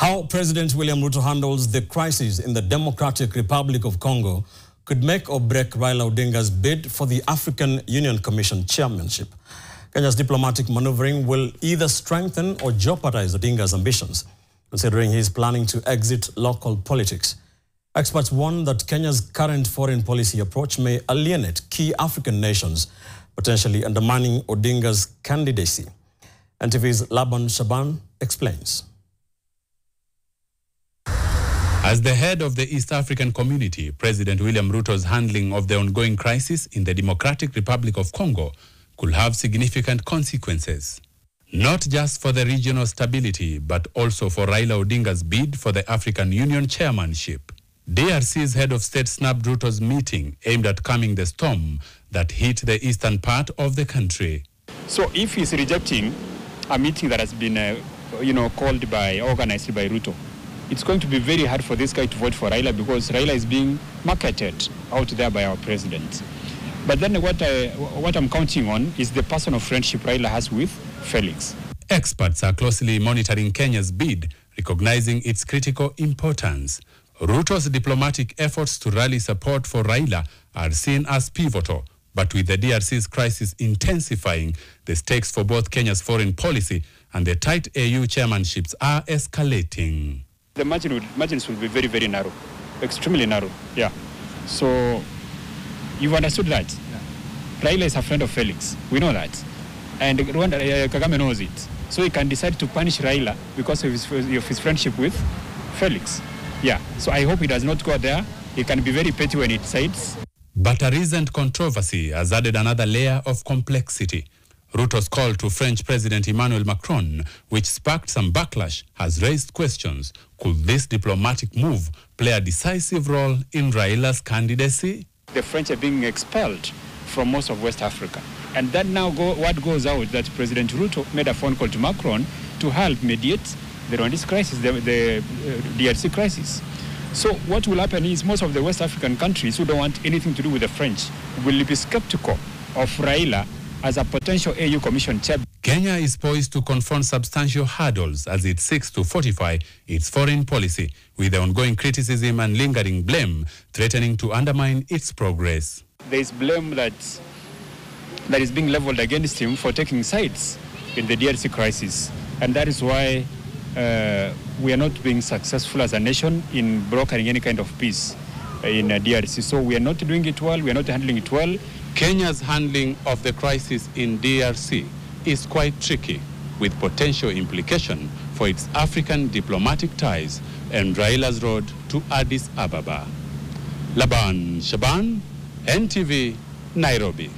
How President William Ruto handles the crisis in the Democratic Republic of Congo could make or break Raila Odinga's bid for the African Union Commission chairmanship. Kenya's diplomatic maneuvering will either strengthen or jeopardize Odinga's ambitions, considering he is planning to exit local politics. Experts warn that Kenya's current foreign policy approach may alienate key African nations, potentially undermining Odinga's candidacy. NTV's Laban Shaban explains. As the head of the East African community, President William Ruto's handling of the ongoing crisis in the Democratic Republic of Congo could have significant consequences, not just for the regional stability, but also for Raila Odinga's bid for the African Union chairmanship. DRC's head of state snapped Ruto's meeting aimed at calming the storm that hit the eastern part of the country. So if he's rejecting a meeting that has been, organized by Ruto, it's going to be very hard for this guy to vote for Raila because Raila is being marketed out there by our president. But then what I'm counting on is the personal friendship Raila has with Felix. Experts are closely monitoring Kenya's bid, recognizing its critical importance. Ruto's diplomatic efforts to rally support for Raila are seen as pivotal, but with the DRC's crisis intensifying, the stakes for both Kenya's foreign policy and the tight AU chairmanships are escalating. The margins will be very, very narrow, extremely narrow, yeah. So, you've understood that? Yeah. Raila is a friend of Felix, we know that. And Kagame knows it. So he can decide to punish Raila because of his friendship with Felix. Yeah, so I hope he does not go there. He can be very petty when he decides. But a recent controversy has added another layer of complexity. Ruto's call to French President Emmanuel Macron, which sparked some backlash, has raised questions. Could this diplomatic move play a decisive role in Raila's candidacy? The French are being expelled from most of West Africa. And then now word goes out that President Ruto made a phone call to Macron to help mediate the Rwandese crisis, the DRC crisis. So what will happen is most of the West African countries who don't want anything to do with the French will be skeptical of Raila as a potential AU Commission chair. Kenya is poised to confront substantial hurdles as it seeks to fortify its foreign policy, with the ongoing criticism and lingering blame threatening to undermine its progress. There is blame that is being leveled against him for taking sides in the DRC crisis. And that is why we are not being successful as a nation in brokering any kind of peace in DRC. So we are not doing it well, we are not handling it well. Kenya's handling of the crisis in DRC is quite tricky, with potential implication for its African diplomatic ties and Raila's road to Addis Ababa. Laban Shaban, NTV, Nairobi.